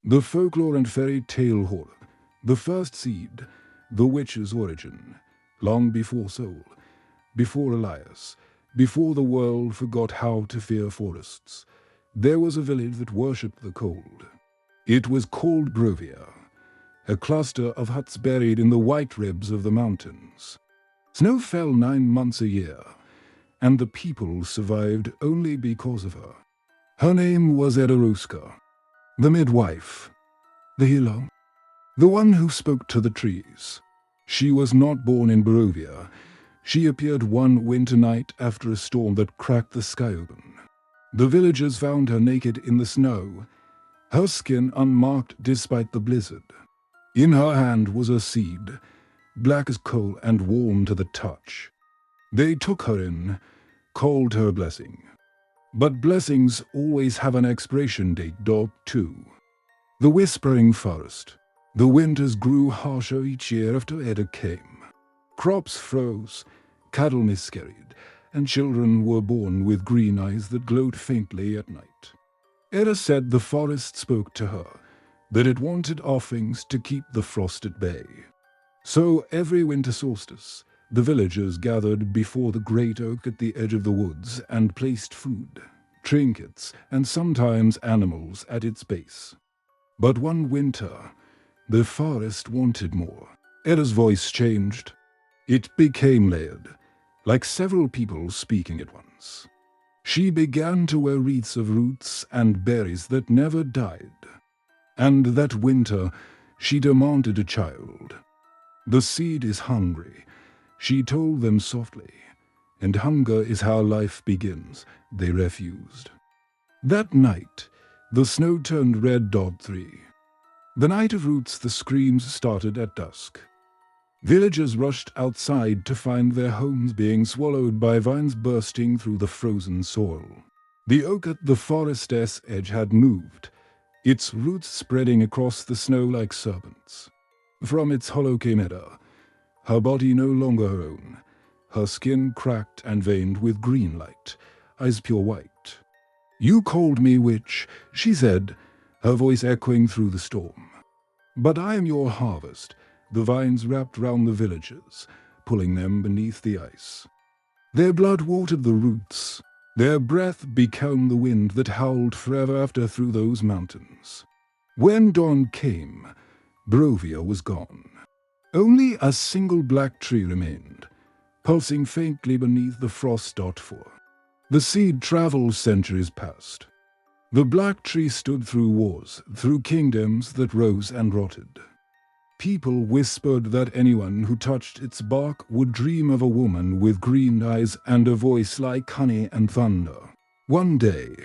The Folklore and Fairy Tale Horror. The first seed, the witch's origin, long before Soul, before Elias, before the world forgot how to fear forests, there was a village that worshipped the cold. It was called Brovia, a cluster of huts buried in the white ribs of the mountains. Snow fell 9 months a year, and the people survived only because of her. Her name was Edaruska, the midwife, the healer, the one who spoke to the trees. She was not born in Barovia. She appeared one winter night after a storm that cracked the sky open. The villagers found her naked in the snow, her skin unmarked despite the blizzard. In her hand was a seed, black as coal and warm to the touch. They took her in, called her blessing. But blessings always have an expiration date, too. The whispering forest. The winters grew harsher each year after Edda came. Crops froze, cattle miscarried, and children were born with green eyes that glowed faintly at night. Edda said the forest spoke to her, that it wanted offerings to keep the frost at bay. So every winter solstice, the villagers gathered before the great oak at the edge of the woods and placed food, trinkets, and sometimes animals at its base. But one winter, the forest wanted more. Edda's voice changed. It became layered, like several people speaking at once. She began to wear wreaths of roots and berries that never died. And that winter, she demanded a child. The seed is hungry, she told them softly, and hunger is how life begins, they refused. That night, the snow turned red. 3. The night of roots, the screams started at dusk. Villagers rushed outside to find their homes being swallowed by vines bursting through the frozen soil. The oak at the forest's edge had moved, its roots spreading across the snow like serpents. From its hollow came Edda, her body no longer her own, her skin cracked and veined with green light, eyes pure white. "You called me witch," she said, her voice echoing through the storm. "But I am your harvest." The vines wrapped round the villagers, pulling them beneath the ice. Their blood watered the roots. Their breath became the wind that howled forever after through those mountains. When dawn came, Brovia was gone. Only a single black tree remained, pulsing faintly beneath the frost. 4. The seed traveled centuries past. The black tree stood through wars, through kingdoms that rose and rotted. People whispered that anyone who touched its bark would dream of a woman with green eyes and a voice like honey and thunder. One day,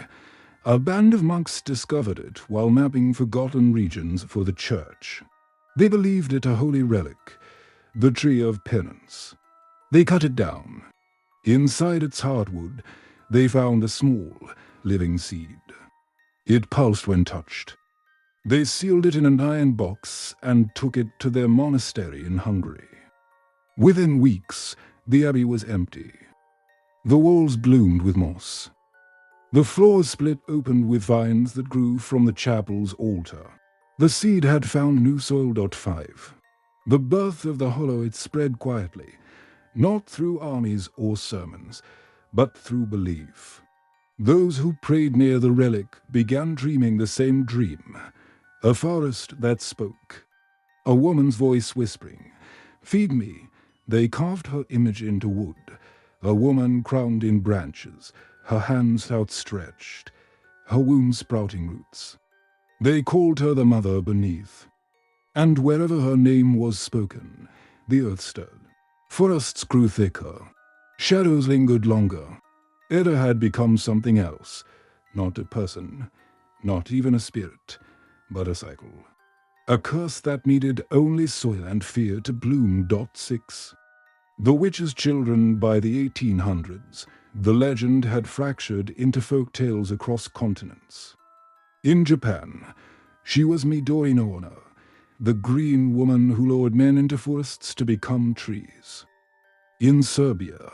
a band of monks discovered it while mapping forgotten regions for the church. They believed it a holy relic, the tree of penance. They cut it down. Inside its hardwood, they found a small, living seed. It pulsed when touched. They sealed it in an iron box and took it to their monastery in Hungary. Within weeks, the abbey was empty. The walls bloomed with moss. The floors split open with vines that grew from the chapel's altar. The seed had found new soil. 5. The birth of the hollow it spread quietly, not through armies or sermons, but through belief. Those who prayed near the relic began dreaming the same dream. A forest that spoke. A woman's voice whispering, "Feed me." They carved her image into wood. A woman crowned in branches, her hands outstretched, her womb sprouting roots. They called her the Mother Beneath. And wherever her name was spoken, the earth stirred. Forests grew thicker. Shadows lingered longer. Edda had become something else. Not a person, not even a spirit, but a cycle. A curse that needed only soil and fear to bloom. 6. The witch's children by the 1800s, the legend had fractured into folk tales across continents. In Japan, she was Midori no Onna, the green woman who lured men into forests to become trees. In Serbia,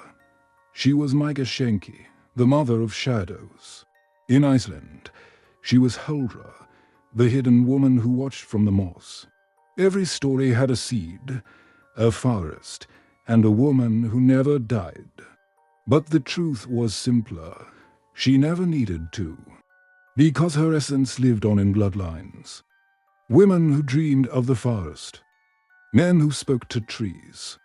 she was Mika Shenki, the mother of shadows. In Iceland, she was Huldra, the hidden woman who watched from the moss. Every story had a seed, a forest, and a woman who never died. But the truth was simpler. She never needed to, because her essence lived on in bloodlines. Women who dreamed of the forest, men who spoke to trees,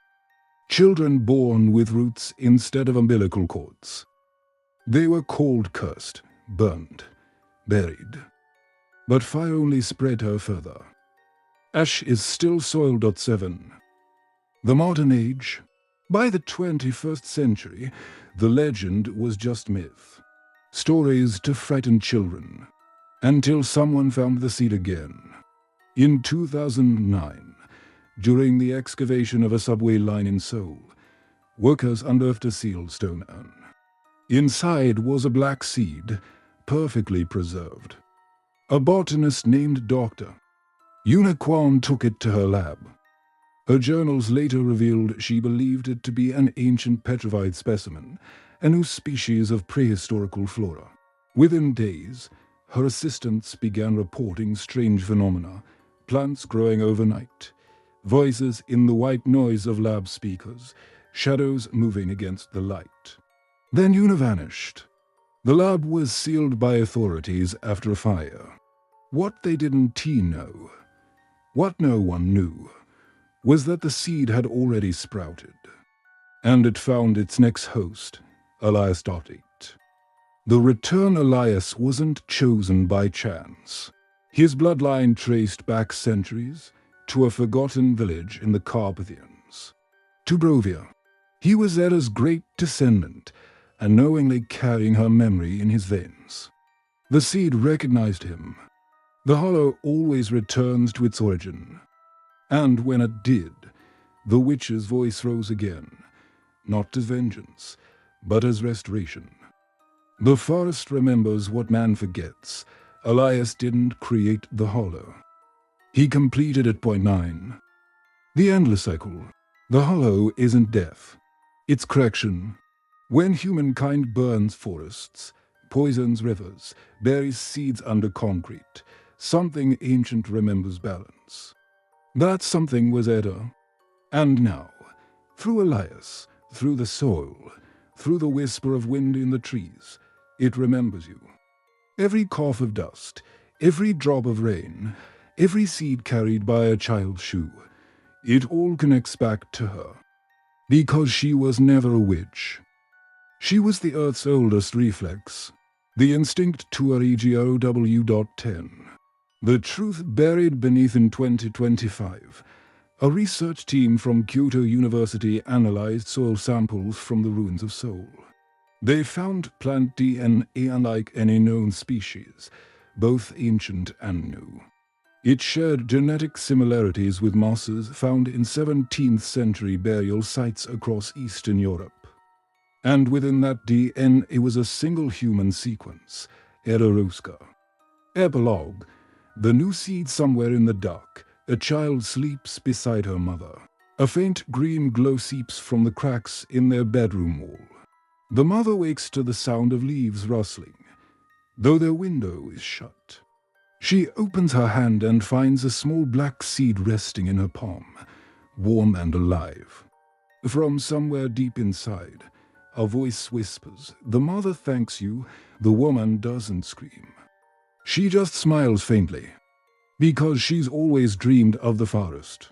children born with roots instead of umbilical cords. They were called cursed, burned, buried. But fire only spread her further. Ash is still soil. 7. The modern age. By the 21st century, the legend was just myth. Stories to frighten children. Until someone found the seed again. In 2009, during the excavation of a subway line in Seoul, workers unearthed a sealed stone urn. Inside was a black seed, perfectly preserved. A botanist named Dr. Yuna Kwan took it to her lab. Her journals later revealed she believed it to be an ancient petrified specimen, a new species of prehistorical flora. Within days, her assistants began reporting strange phenomena, plants growing overnight, voices in the white noise of lab speakers, shadows moving against the light. Then Yuna vanished. The lab was sealed by authorities after a fire. What they didn't know, what no one knew, was that the seed had already sprouted, and it found its next host, Elias. 8. The return Elias wasn't chosen by chance. His bloodline traced back centuries to a forgotten village in the Carpathians. To Brovia. He was Ella's great descendant, unknowingly carrying her memory in his veins. The seed recognized him. The hollow always returns to its origin. And when it did, the witch's voice rose again, not as vengeance, but as restoration. The forest remembers what man forgets. Elias didn't create the hollow. He completed it. 9. The endless cycle. The hollow isn't death. It's correction. When humankind burns forests, poisons rivers, buries seeds under concrete, something ancient remembers balance. That something was Edda. And now, through Elias, through the soil, through the whisper of wind in the trees, it remembers you. Every cough of dust, every drop of rain, every seed carried by a child's shoe, it all connects back to her. Because she was never a witch. She was the Earth's oldest reflex, the instinct to Origio W.10. The truth buried beneath. In 2025, a research team from Kyoto University analyzed soil samples from the ruins of Seoul. They found plant DNA unlike any known species, both ancient and new. It shared genetic similarities with mosses found in 17th century burial sites across Eastern Europe. And within that DNA was a single human sequence, Eroska. Epilogue. The new seed somewhere in the dark. A child sleeps beside her mother. A faint green glow seeps from the cracks in their bedroom wall. The mother wakes to the sound of leaves rustling, though their window is shut. She opens her hand and finds a small black seed resting in her palm, warm and alive. From somewhere deep inside, a voice whispers, "The mother thanks you." The woman doesn't scream. She just smiles faintly. Because she's always dreamed of the forest.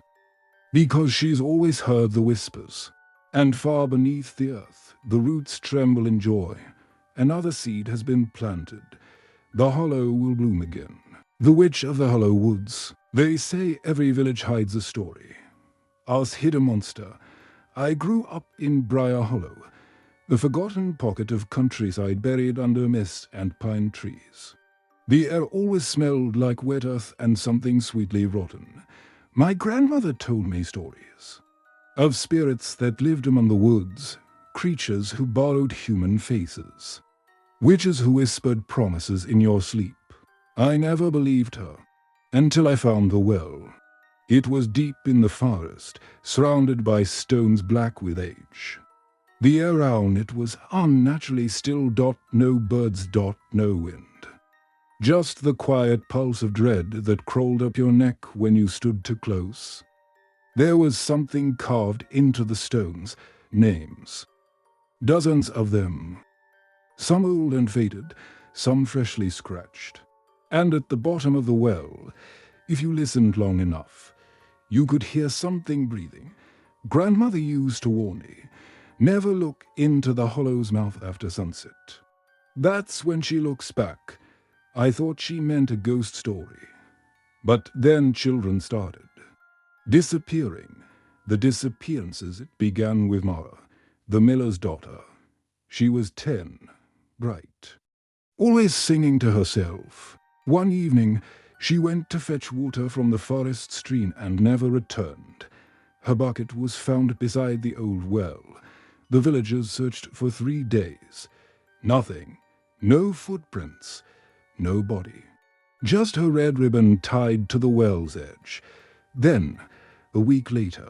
Because she's always heard the whispers. And far beneath the earth, the roots tremble in joy. Another seed has been planted. The hollow will bloom again. The Witch of the Hollow Woods. They say every village hides a story. Ours hid a monster. I grew up in Briar Hollow, the forgotten pocket of countryside buried under mist and pine trees. The air always smelled like wet earth and something sweetly rotten. My grandmother told me stories of spirits that lived among the woods, creatures who borrowed human faces, witches who whispered promises in your sleep. I never believed her, until I found the well. It was deep in the forest, surrounded by stones black with age. The year round it was unnaturally still. No birds. No wind. Just the quiet pulse of dread that crawled up your neck when you stood too close. There was something carved into the stones, names. Dozens of them. Some old and faded, some freshly scratched. And at the bottom of the well, if you listened long enough, you could hear something breathing. Grandmother used to warn me, never look into the hollow's mouth after sunset. That's when she looks back. I thought she meant a ghost story. But then children started. Disappearing. The disappearances began with Mara, the miller's daughter. She was 10, bright. Always singing to herself. One evening, she went to fetch water from the forest stream and never returned. Her bucket was found beside the old well. The villagers searched for 3 days. Nothing. No footprints. No body. Just her red ribbon tied to the well's edge. Then, a week later,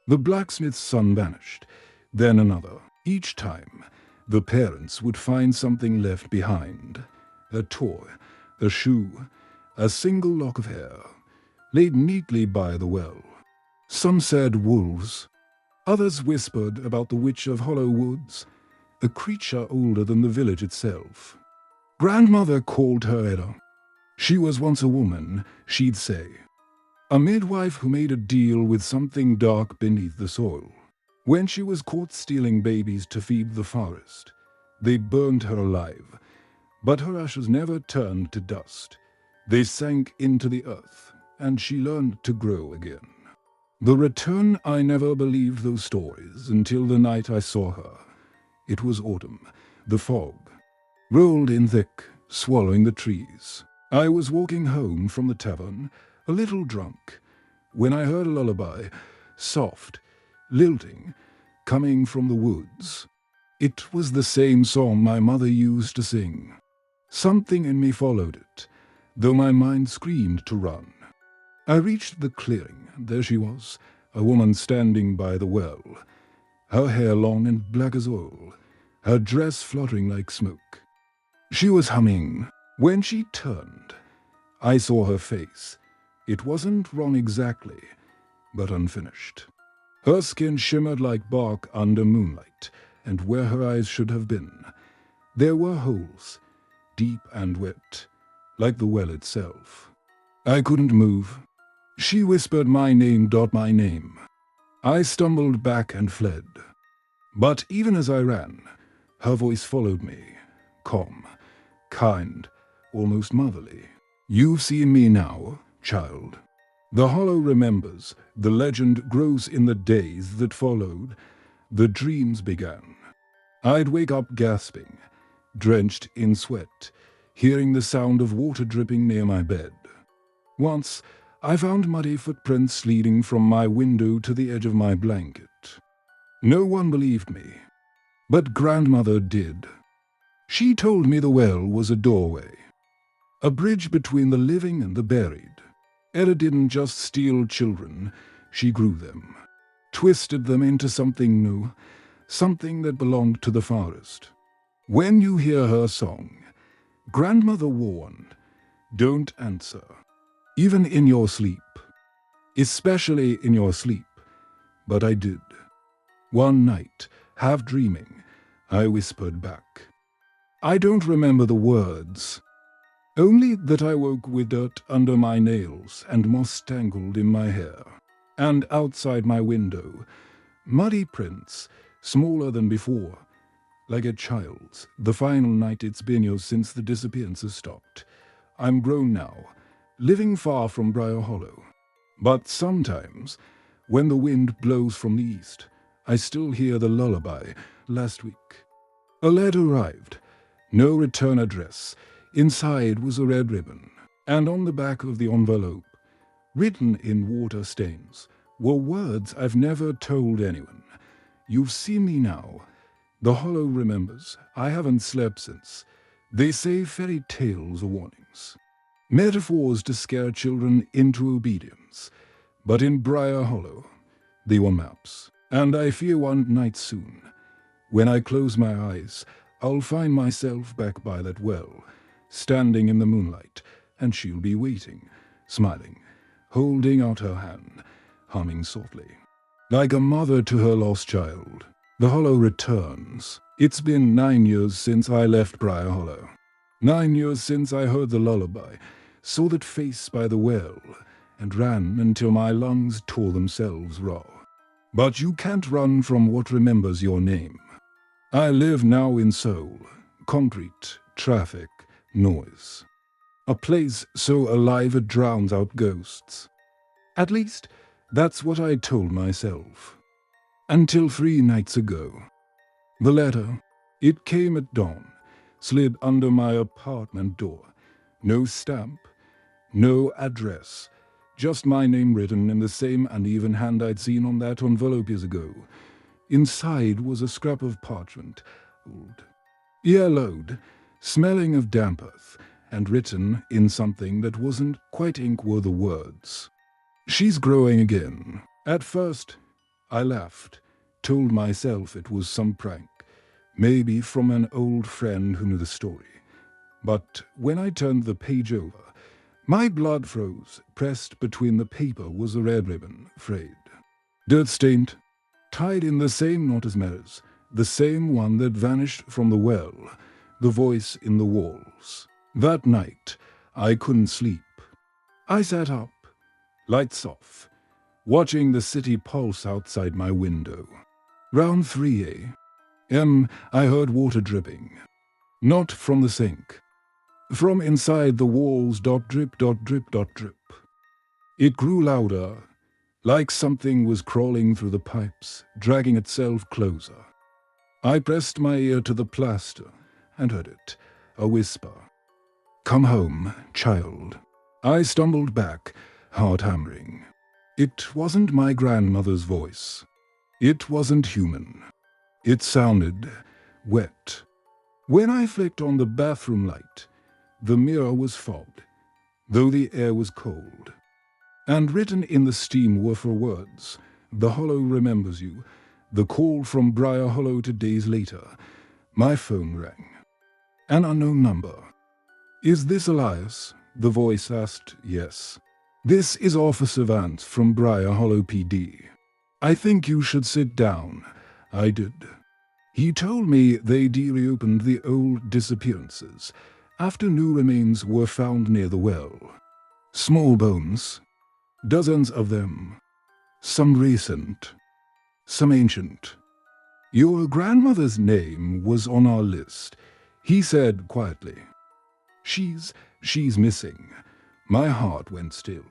the blacksmith's son vanished. Then another. Each time, the parents would find something left behind. A toy, a shoe, a single lock of hair, laid neatly by the well. Some said wolves. Others whispered about the Witch of Hollow Woods, a creature older than the village itself. Grandmother called her Ella. She was once a woman, she'd say. A midwife who made a deal with something dark beneath the soil. When she was caught stealing babies to feed the forest, they burned her alive, but her ashes never turned to dust. They sank into the earth, and she learned to grow again. The return, I never believed those stories until the night I saw her. It was autumn. The fog rolled in thick, swallowing the trees. I was walking home from the tavern, a little drunk, when I heard a lullaby, soft, lilting, coming from the woods. It was the same song my mother used to sing. Something in me followed it, though my mind screamed to run. I reached the clearing. There she was, a woman standing by the well, her hair long and black as oil, her dress fluttering like smoke. She was humming. When she turned, I saw her face. It wasn't wrong exactly, but unfinished. Her skin shimmered like bark under moonlight, and where her eyes should have been, there were holes, deep and wet, like the well itself. I couldn't move. She whispered my name. My name. I stumbled back and fled. But even as I ran, her voice followed me, calm, kind, almost motherly. You've seen me now, child. The hollow remembers. The legend grows in the days that followed. The dreams began. I'd wake up gasping, drenched in sweat, hearing the sound of water dripping near my bed. Once, I found muddy footprints leading from my window to the edge of my blanket. No one believed me, but grandmother did. She told me the well was a doorway, a bridge between the living and the buried. Ella didn't just steal children, she grew them, twisted them into something new, something that belonged to the forest. When you hear her song, grandmother warned, don't answer, even in your sleep, especially in your sleep. But I did. One night, half dreaming, I whispered back. I don't remember the words, only that I woke with dirt under my nails and moss tangled in my hair. And outside my window, muddy prints, smaller than before, like a child's. The final night it's been years since the disappearances stopped. I'm grown now, living far from Briar Hollow. But sometimes, when the wind blows from the east, I still hear the lullaby. Last week, a letter arrived. No return address. Inside was a red ribbon, and on the back of the envelope, written in water stains, were words I've never told anyone. You've seen me now. The hollow remembers. I haven't slept since. They say fairy tales are warnings, metaphors to scare children into obedience. But in Briar Hollow, they were maps. And I fear one night soon, when I close my eyes, I'll find myself back by that well, standing in the moonlight, and she'll be waiting, smiling, holding out her hand, humming softly. Like a mother to her lost child, the hollow returns. It's been 9 years since I left Briar Hollow. 9 years since I heard the lullaby, saw that face by the well, and ran until my lungs tore themselves raw. But you can't run from what remembers your name. I live now in Seoul, concrete, traffic, noise. A place so alive it drowns out ghosts. At least, that's what I told myself. Until 3 nights ago. The letter, it came at dawn, slid under my apartment door. No stamp, no address, just my name written in the same uneven hand I'd seen on that envelope years ago. Inside was a scrap of parchment, old, yellowed, smelling of damp earth, and written in something that wasn't quite ink were the words. She's growing again. At first, I laughed, told myself it was some prank, maybe from an old friend who knew the story. But when I turned the page over, my blood froze. Pressed between the paper was a red ribbon, frayed, dirt-stained, tied in the same knot as Mary's, the same one that vanished from the well, the voice in the walls. That night, I couldn't sleep. I sat up, lights off, watching the city pulse outside my window. Round 3 a.m., I heard water dripping. Not from the sink. From inside the walls, dot drip, dot drip, dot drip. It grew louder, like something was crawling through the pipes, dragging itself closer. I pressed my ear to the plaster and heard it, a whisper. "Come home, child." I stumbled back, heart hammering. It wasn't my grandmother's voice. It wasn't human. It sounded wet. When I flicked on the bathroom light, the mirror was fogged, though the air was cold. And written in the steam were 4 words: "The Hollow remembers you." The call from Briar Hollow 2 days later. My phone rang. An unknown number. "Is this Elias?" The voice asked. "Yes." "This is Officer Vance from Briar Hollow PD. I think you should sit down." I did. He told me they'd reopened the old disappearances after new remains were found near the well. Small bones. Dozens of them. Some recent. Some ancient. "Your grandmother's name was on our list," he said quietly. She's missing." My heart went still.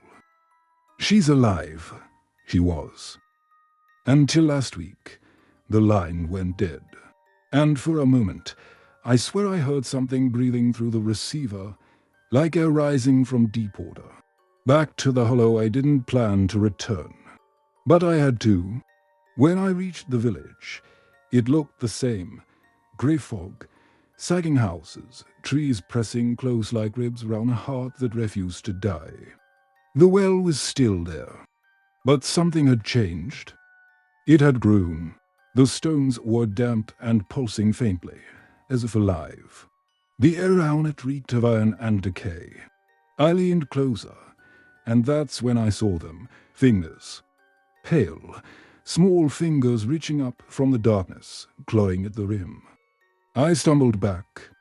"She's alive." She was. Until last week, the line went dead. And for a moment, I swear I heard something breathing through the receiver, like air rising from deep water. Back to the hollow I didn't plan to return. But I had to. When I reached the village, it looked the same. Grey fog, sagging houses, trees pressing close like ribs round a heart that refused to die. The well was still there, but something had changed. It had grown. The stones were damp and pulsing faintly, as if alive. The air around it reeked of iron and decay. I leaned closer, and that's when I saw them, fingers. Pale, small fingers reaching up from the darkness, clawing at the rim. I stumbled back.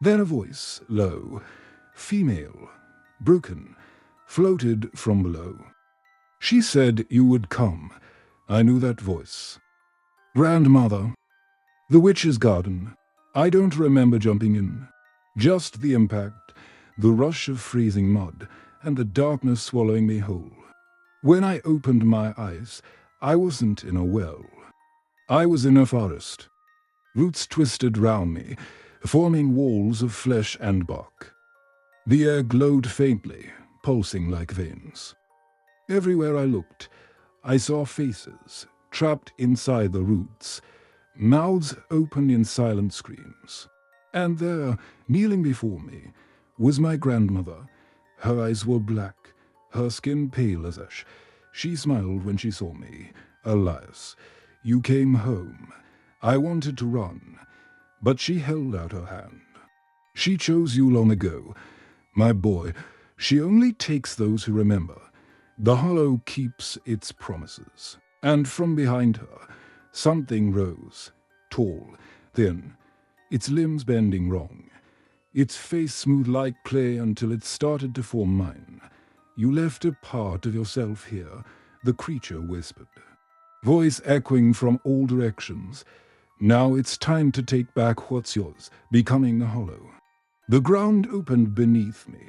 Then a voice, low, female, broken, floated from below. She said you would come. I knew that voice. "Grandmother." The witch's garden. I don't remember jumping in. Just the impact, the rush of freezing mud, and the darkness swallowing me whole. When I opened my eyes, I wasn't in a well. I was in a forest. Roots twisted round me, forming walls of flesh and bark. The air glowed faintly, pulsing like veins. Everywhere I looked, I saw faces, trapped inside the roots, mouths open in silent screams. And there, kneeling before me, was my grandmother. Her eyes were black, her skin pale as ash. She smiled when she saw me. "Elias, you came home." I wanted to run, but she held out her hand. She chose you long ago. My boy, she only takes those who remember. The hollow keeps its promises. And from behind her, something rose, tall, thin, its limbs bending wrong, its face smooth like clay until it started to form mine. You left a part of yourself here, the creature whispered. Voice echoing from all directions. Now it's time to take back what's yours, becoming the hollow. The ground opened beneath me,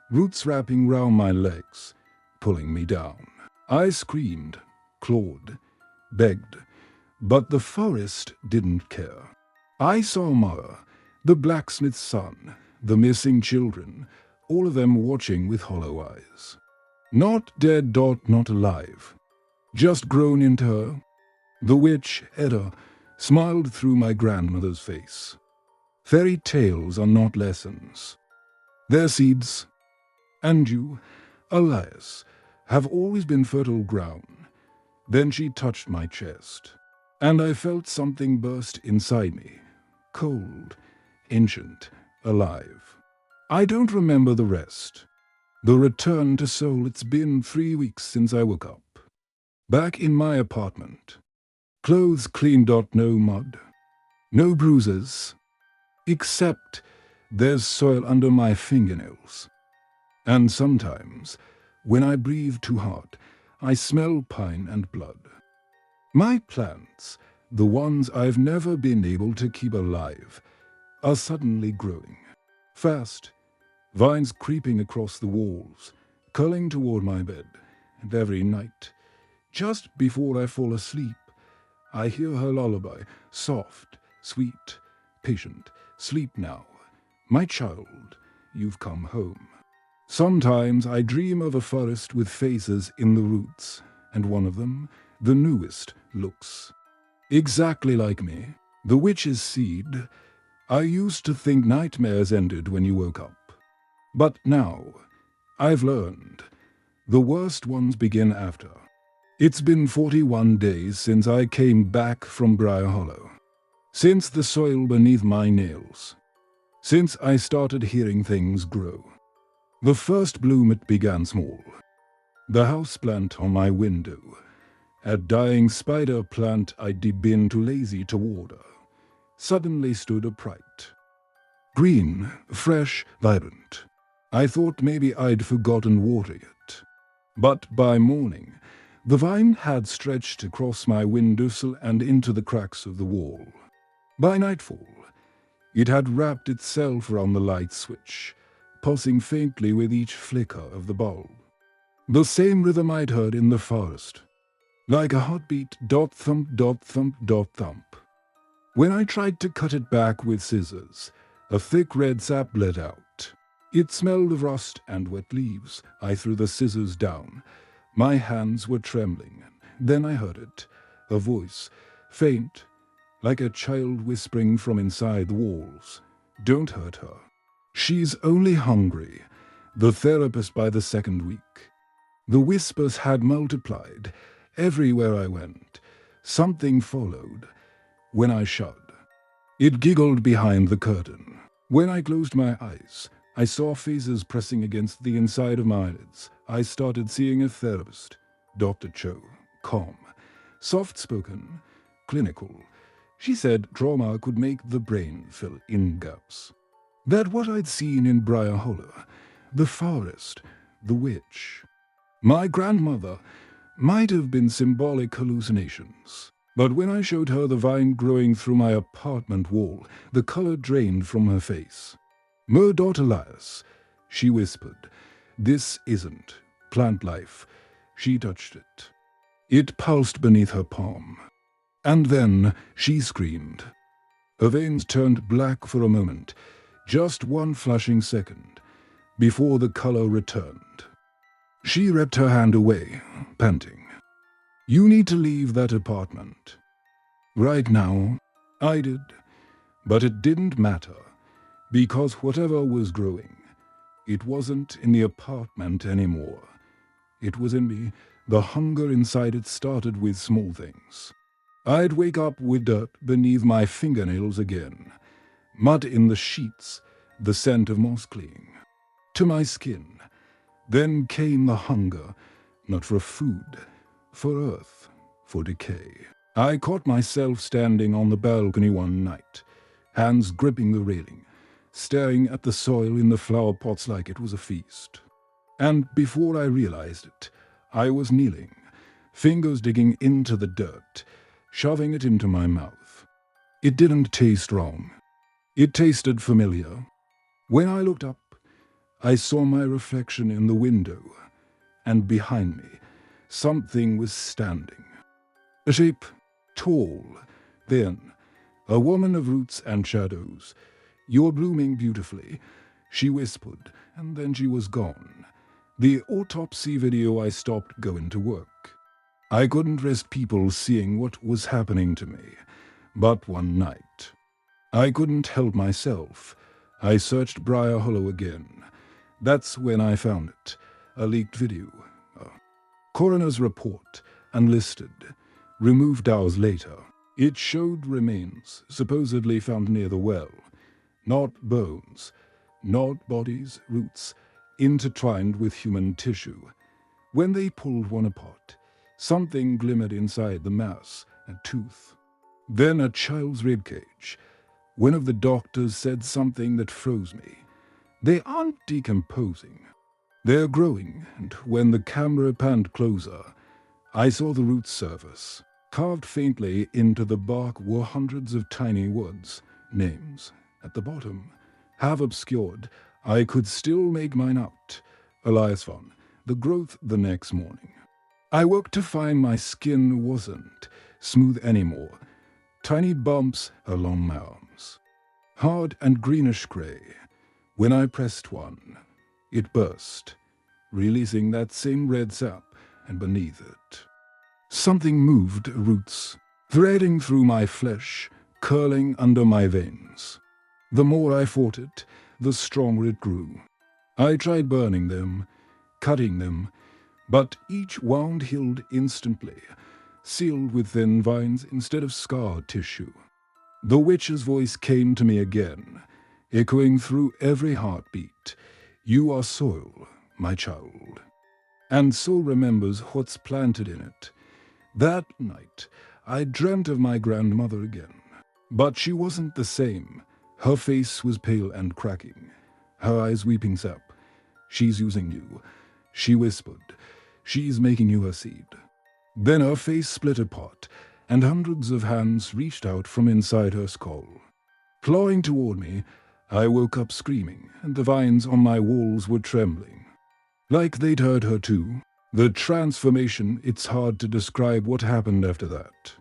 roots wrapping round my legs, pulling me down. I screamed, clawed, begged, but the forest didn't care. I saw Mara, the blacksmith's son, the missing children, all of them watching with hollow eyes. Not dead, not alive, just grown into her. The witch, Edda, smiled through my grandmother's face. Fairy tales are not lessons. They're seeds. And you, Elias, have always been fertile ground. Then she touched my chest, and I felt something burst inside me. Cold, ancient, alive. I don't remember the rest. The return to soul. It's been 3 weeks since I woke up. Back in my apartment. Clothes clean. No mud. No bruises. Except there's soil under my fingernails. And sometimes, when I breathe too hard, I smell pine and blood. My plants, the ones I've never been able to keep alive, are suddenly growing. Fast, vines creeping across the walls, curling toward my bed. And every night, just before I fall asleep, I hear her lullaby, soft, sweet, patient. Sleep now, my child, you've come home. Sometimes I dream of a forest with faces in the roots, and one of them, the newest, looks exactly like me. The witch's seed. I used to think nightmares ended when you woke up. But now, I've learned, the worst ones begin after. It's been 41 days since I came back from Briar Hollow. Since the soil beneath my nails. Since I started hearing things grow. The first bloom, it began small. The houseplant on my window. A dying spider plant I'd been too lazy to water. Suddenly stood upright. Green, fresh, vibrant. I thought maybe I'd forgotten watering it. But by morning, the vine had stretched across my windowsill and into the cracks of the wall. By nightfall, it had wrapped itself around the light switch, pulsing faintly with each flicker of the bulb. The same rhythm I'd heard in the forest, like a heartbeat, thump, thump. When I tried to cut it back with scissors, a thick red sap bled out. It smelled of rust and wet leaves. I threw the scissors down. My hands were trembling. Then I heard it, a voice, faint, like a child whispering from inside the walls. Don't hurt her. She's only hungry. The therapist by the second week. The whispers had multiplied. Everywhere I went, something followed. When I shuddered, it giggled behind the curtain. When I closed my eyes, I saw faces pressing against the inside of my eyelids. I started seeing a therapist, Dr. Cho, calm, soft-spoken, clinical. She said trauma could make the brain fill in gaps. That what I'd seen in Briar Hollow, the forest, the witch, my grandmother, might have been symbolic hallucinations. But when I showed her the vine growing through my apartment wall, the color drained from her face. Elias, she whispered, this isn't plant life. She touched it. It pulsed beneath her palm. And then she screamed. Her veins turned black for a moment, just one flashing second, before the color returned. She ripped her hand away, panting. You need to leave that apartment. Right now, I did, but it didn't matter, because whatever was growing, it wasn't in the apartment anymore. It was in me. The hunger inside it started with small things. I'd wake up with dirt beneath my fingernails again, mud in the sheets, the scent of moss clinging to my skin. Then came the hunger, not for food, for earth, for decay. I caught myself standing on the balcony one night, hands gripping the railing, staring at the soil in the flower pots like it was a feast. And before I realized it, I was kneeling, fingers digging into the dirt, shoving it into my mouth. It didn't taste wrong. It tasted familiar. When I looked up, I saw my reflection in the window, and behind me, something was standing. A shape, tall, thin, a woman of roots and shadows. "You're blooming beautifully," she whispered, and then she was gone. The autopsy video, I stopped going to work. I couldn't risk people seeing what was happening to me. But one night, I couldn't help myself. I searched Briar Hollow again. That's when I found it. A leaked video. A coroner's report, unlisted, removed hours later. It showed remains, supposedly found near the well. Not bones, not bodies, roots, intertwined with human tissue. When they pulled one apart, something glimmered inside the mass, a tooth. Then a child's ribcage. One of the doctors said something that froze me. They aren't decomposing. They're growing, and when the camera panned closer, I saw the root surface. Carved faintly into the bark were hundreds of tiny words, names. At the bottom, half obscured, I could still make mine out. Elias von, the growth the next morning. I woke to find my skin wasn't smooth anymore. Tiny bumps along my arms. Hard and greenish gray. When I pressed one, it burst, releasing that same red sap, and beneath it, something moved, roots, threading through my flesh, curling under my veins. The more I fought it, the stronger it grew. I tried burning them, cutting them, but each wound healed instantly, sealed with thin vines instead of scar tissue. The witch's voice came to me again, echoing through every heartbeat. "You are soil, my child." And soul remembers what's planted in it. That night, I dreamt of my grandmother again. But she wasn't the same. Her face was pale and cracking, her eyes weeping sap. "She's using you," she whispered. "She's making you her seed." Then her face split apart, and hundreds of hands reached out from inside her skull. Clawing toward me, I woke up screaming, and the vines on my walls were trembling. Like they'd heard her too. The transformation, it's hard to describe what happened after that.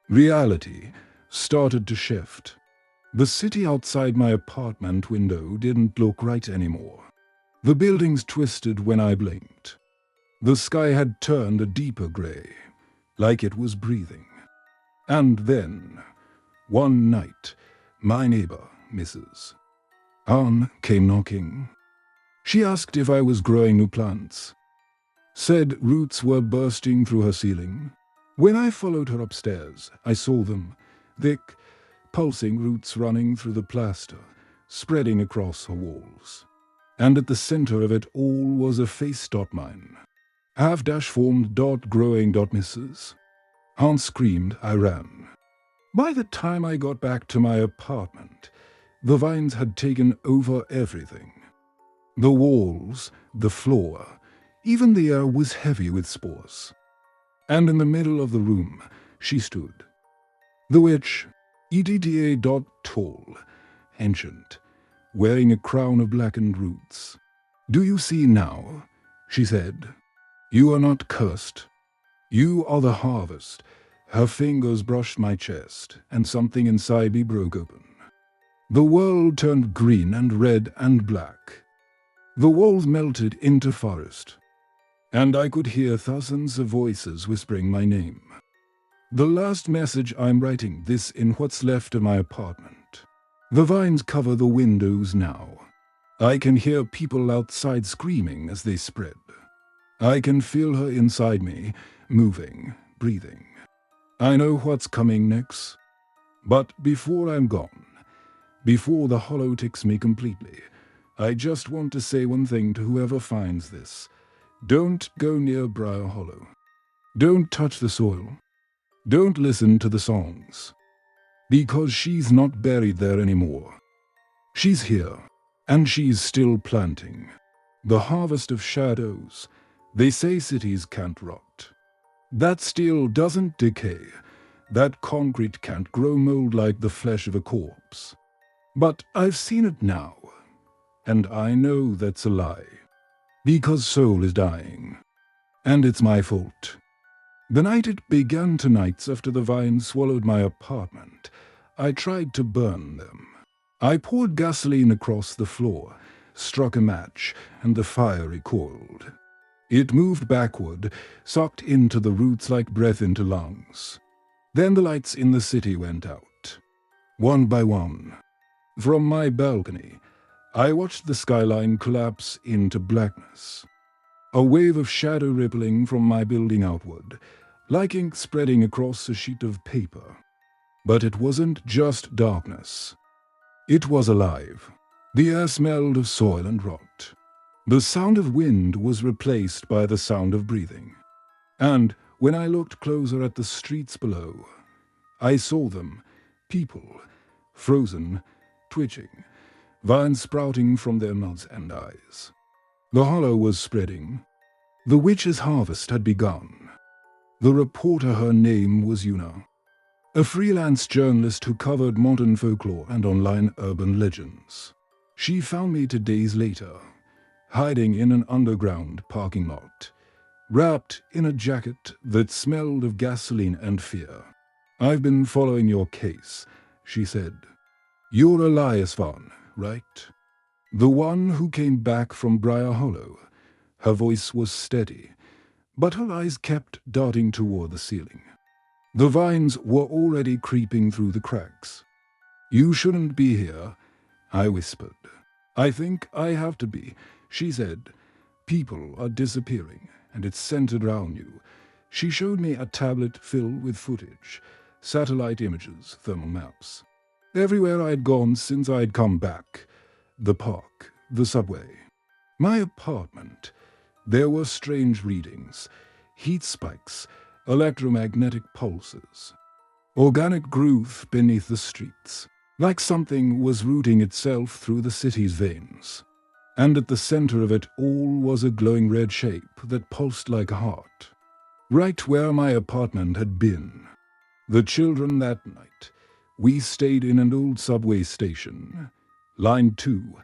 Reality started to shift. The city outside my apartment window didn't look right anymore. The buildings twisted when I blinked. The sky had turned a deeper gray, like it was breathing. And then, one night, my neighbor, Mrs. Anne, came knocking. She asked if I was growing new plants. Said roots were bursting through her ceiling. When I followed her upstairs, I saw them, thick, pulsing roots running through the plaster, spreading across her walls. And at the center of it all was a face dot mine. Half-dash-formed dot growing dot misses. Aunt screamed, I ran. By the time I got back to my apartment, the vines had taken over everything. The walls, the floor, even the air was heavy with spores. And in the middle of the room, she stood. The witch, EDDA dot tall, ancient, wearing a crown of blackened roots. "Do you see now?" she said. "You are not cursed. You are the harvest." Her fingers brushed my chest, and something inside me broke open. The world turned green and red and black. The walls melted into forest, and I could hear thousands of voices whispering my name. The last message I'm writing this in what's left of my apartment. The vines cover the windows now. I can hear people outside screaming as they spread. I can feel her inside me, moving, breathing. I know what's coming next. But before I'm gone, Before the hollow ticks me completely, I just want to say one thing to whoever finds this. Don't go near Briar Hollow. Don't touch the soil. Don't listen to the songs. Because she's not buried there anymore. She's here, and she's still planting. The harvest of shadows. They say cities can't rot. That steel doesn't decay. That concrete can't grow mold like the flesh of a corpse. But I've seen it now, and I know that's a lie. Because soul is dying. And it's my fault. The night it began tonight after the vines swallowed my apartment, I tried to burn them. I poured gasoline across the floor, struck a match, and the fire recoiled. It moved backward, sucked into the roots like breath into lungs. Then the lights in the city went out, one by one. From my balcony, I watched the skyline collapse into blackness. A wave of shadow rippling from my building outward, like ink spreading across a sheet of paper. But it wasn't just darkness. It was alive. The air smelled of soil and rot. The sound of wind was replaced by the sound of breathing. And when I looked closer at the streets below, I saw them, people, frozen, twitching, vines sprouting from their mouths and eyes. The hollow was spreading. The witch's harvest had begun. The reporter, her name was Una, a freelance journalist who covered modern folklore and online urban legends. She found me 2 days later, hiding in an underground parking lot, wrapped in a jacket that smelled of gasoline and fear. "I've been following your case," she said. "You're Elias Vaughn, right? The one who came back from Briar Hollow." Her voice was steady, but her eyes kept darting toward the ceiling. The vines were already creeping through the cracks. "You shouldn't be here," I whispered. "I think I have to be," she said. "People are disappearing, and it's centered around you." She showed me a tablet filled with footage, satellite images, thermal maps. Everywhere I'd gone since I'd come back. The park, the subway, my apartment. There were strange readings, heat spikes, electromagnetic pulses, organic growth beneath the streets, like something was rooting itself through the city's veins. And at the center of it all was a glowing red shape that pulsed like a heart, right where my apartment had been. The children that night, we stayed in an old subway station, Line 2,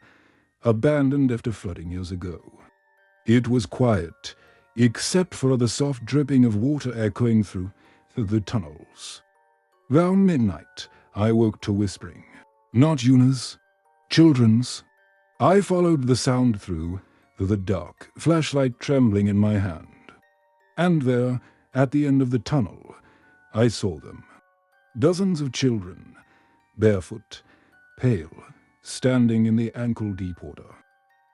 abandoned after flooding years ago. It was quiet, except for the soft dripping of water echoing through the tunnels. Round midnight, I woke to whispering. Not Una's, children's. I followed the sound through the dark, flashlight trembling in my hand. And there, at the end of the tunnel, I saw them. Dozens of children, barefoot, pale, standing in the ankle-deep water.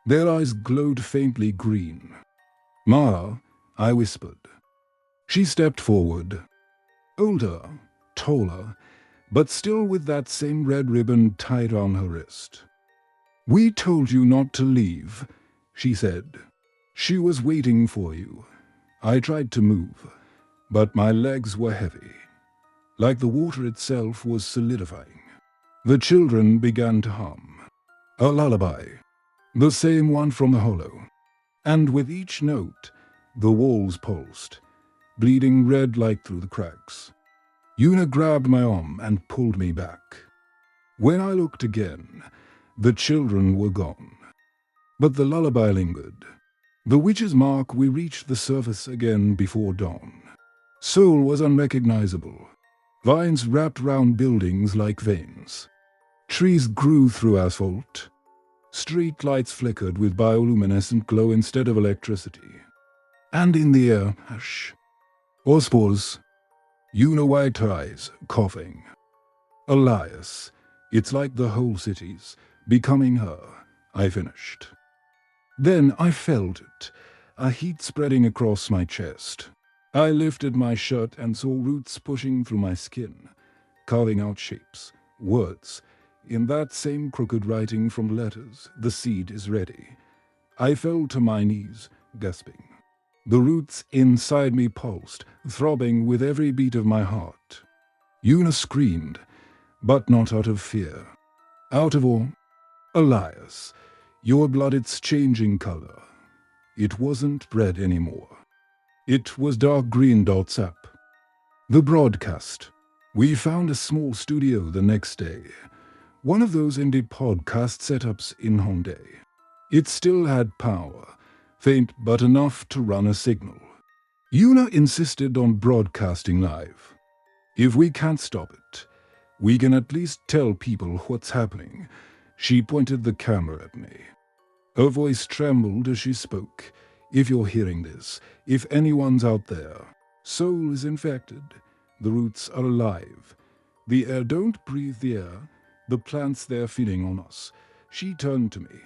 Their eyes glowed faintly green. "Mara," I whispered. She stepped forward. Older, taller, but still with that same red ribbon tied on her wrist. "We told you not to leave," she said. "She was waiting for you." I tried to move, but my legs were heavy, like the water itself was solidifying. The children began to hum. A lullaby, the same one from the hollow. And with each note, the walls pulsed, bleeding red light through the cracks. Una grabbed my arm and pulled me back. When I looked again, the children were gone. But the lullaby lingered. The witch's mark, we reached the surface again before dawn. Soul was unrecognizable. Vines wrapped round buildings like veins. Trees grew through asphalt. Street lights flickered with bioluminescent glow instead of electricity. And in the air, hush. Or spores. Una wiped her eyes, coughing. Elias, it's like the whole city's becoming her, I finished. Then I felt it, a heat spreading across my chest. I lifted my shirt and saw roots pushing through my skin, carving out shapes, words, In that same crooked writing from letters, the seed is ready. I fell to my knees, gasping. The roots inside me pulsed, throbbing with every beat of my heart. Una screamed, but not out of fear. Out of awe. Elias, your blood, it's changing color. It wasn't red anymore. It was dark green sap. The broadcast. We found a small studio the next day. One of those indie podcast setups in Hyundai. It still had power, faint but enough to run a signal. Una insisted on broadcasting live. If we can't stop it, we can at least tell people what's happening. She pointed the camera at me. Her voice trembled as she spoke. If you're hearing this, if anyone's out there, soul is infected. The roots are alive. The air, don't breathe the air. The plants they're feeding on us. She turned to me.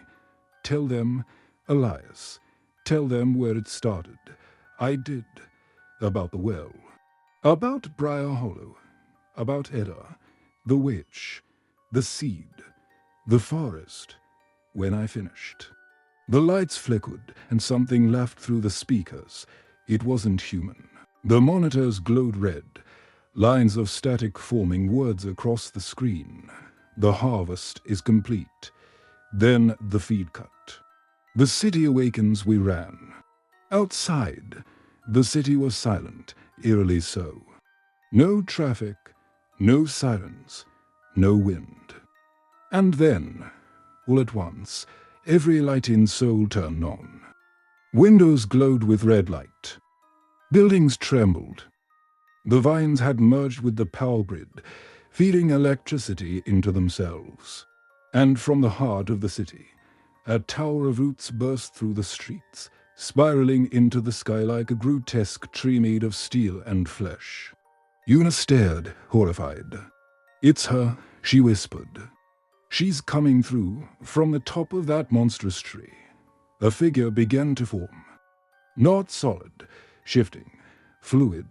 Tell them, Elias. Tell them where it started. I did. About the well. About Briar Hollow. About Edda. The witch. The seed. The forest. When I finished. The lights flickered and something laughed through the speakers. It wasn't human. The monitors glowed red. Lines of static forming words across the screen. The harvest is complete. Then the feed cut. The city awakens, we ran. Outside, the city was silent, eerily so. No traffic, no sirens, no wind. And then, all at once, every light in Seoul turned on. Windows glowed with red light. Buildings trembled. The vines had merged with the power grid, feeding electricity into themselves. And from the heart of the city, a tower of roots burst through the streets, spiraling into the sky like a grotesque tree made of steel and flesh. Una stared, horrified. It's her, she whispered. She's coming through, from the top of that monstrous tree. A figure began to form. Not solid, shifting, fluid,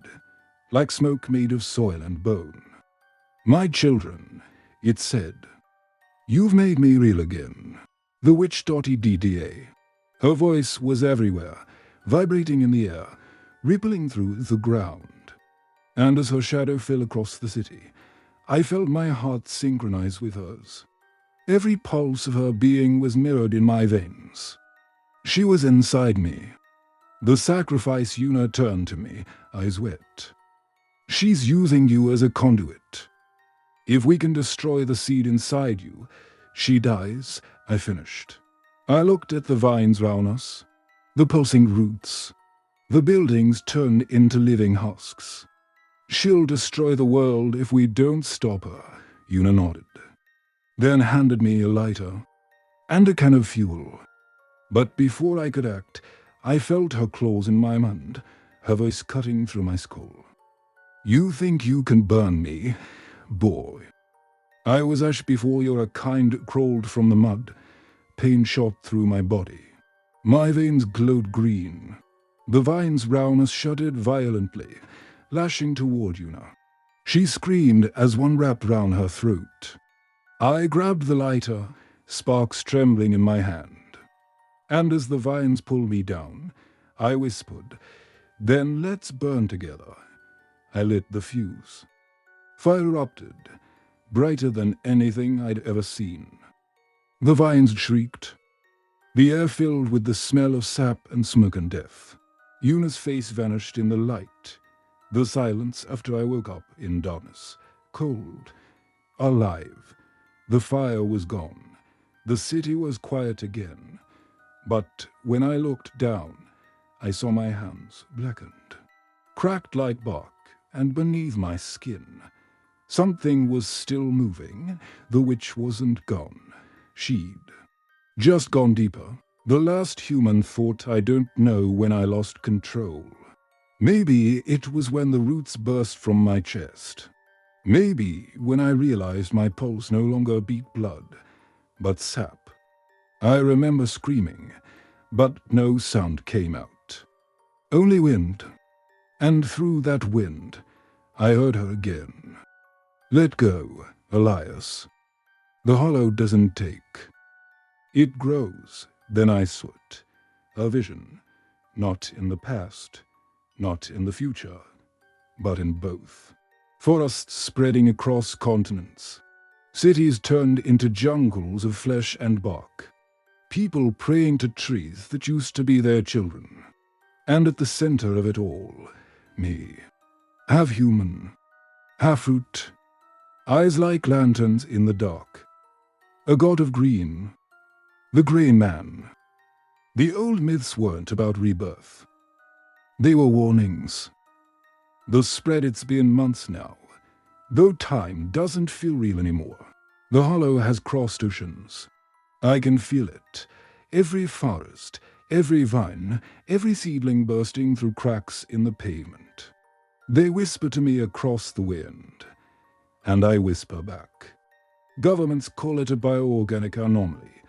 like smoke made of soil and bone. My children, it said. You've made me real again. The witch.edda. Her voice was everywhere, vibrating in the air, rippling through the ground. And as her shadow fell across the city, I felt my heart synchronize with hers. Every pulse of her being was mirrored in my veins. She was inside me. The sacrifice Una turned to me, eyes wet. She's using you as a conduit. If we can destroy the seed inside you, she dies, I finished. I looked at the vines round us, the pulsing roots. The buildings turned into living husks. She'll destroy the world if we don't stop her, Una nodded. Then handed me a lighter and a can of fuel. But before I could act, I felt her claws in my hand, her voice cutting through my skull. You think you can burn me? Boy. I was ash before your kind crawled from the mud. Pain shot through my body. My veins glowed green. The vines round us shuddered violently, lashing toward Una. She screamed as one wrapped round her throat. I grabbed the lighter, sparks trembling in my hand. And as the vines pulled me down, I whispered, then let's burn together. I lit the fuse. Fire erupted, brighter than anything I'd ever seen. The vines shrieked. The air filled with the smell of sap and smoke and death. Una's face vanished in the light. The silence after I woke up in darkness, cold, alive. The fire was gone. The city was quiet again. But when I looked down, I saw my hands blackened, cracked like bark, and beneath my skin, something was still moving. The witch wasn't gone. She'd just gone deeper. The last human thought, I don't know when I lost control. Maybe it was when the roots burst from my chest. Maybe when I realized my pulse no longer beat blood, but sap. I remember screaming, but no sound came out. Only wind. And through that wind, I heard her again. Let go, Elias. The hollow doesn't take. It grows, then I saw it. A vision, not in the past, not in the future, but in both. Forests spreading across continents. Cities turned into jungles of flesh and bark. People praying to trees that used to be their children. And at the center of it all, me. Half human, half fruit. Eyes like lanterns in the dark. A god of green. The grey man. The old myths weren't about rebirth. They were warnings. The spread, it's been months now. Though time doesn't feel real anymore. The hollow has crossed oceans. I can feel it. Every forest, every vine, every seedling bursting through cracks in the pavement. They whisper to me across the wind. And I whisper back. Governments call it a bioorganic anomaly.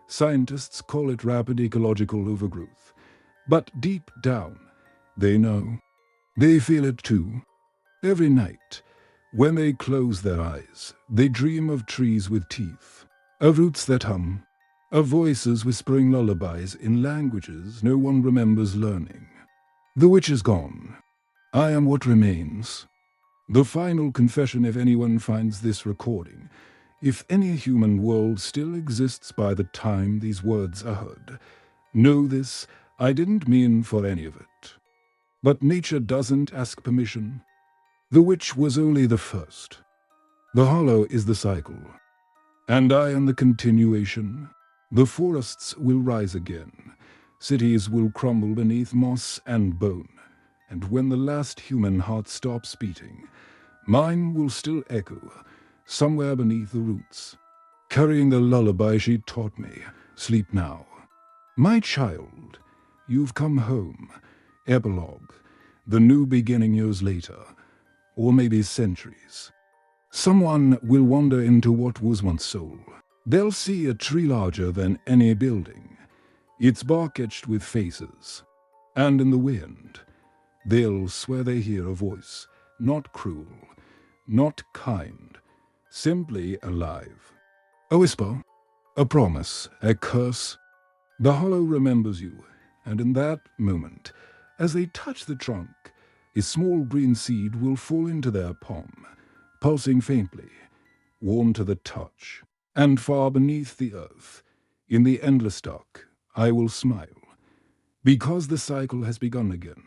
Scientists call it rapid ecological overgrowth. But deep down, they know. They feel it too. Every night, when they close their eyes, they dream of trees with teeth, of roots that hum, of voices whispering lullabies in languages no one remembers learning. The witch is gone. I am what remains. The final confession, if anyone finds this recording, if any human world still exists by the time these words are heard, know this, I didn't mean for any of it. But nature doesn't ask permission. The witch was only the first. The hollow is the cycle. And I am the continuation. The forests will rise again. Cities will crumble beneath moss and bone. And when the last human heart stops beating, mine will still echo, somewhere beneath the roots, carrying the lullaby she taught me. Sleep now. My child, you've come home. Epilogue. The new beginning years later. Or maybe centuries. Someone will wander into what was once soul. They'll see a tree larger than any building, its bark etched with faces. And in the wind, they'll swear they hear a voice, not cruel, not kind, simply alive. A whisper, a promise, a curse. The hollow remembers you, and in that moment, as they touch the trunk, a small green seed will fall into their palm, pulsing faintly, warm to the touch. And far beneath the earth, in the endless dark, I will smile, because the cycle has begun again.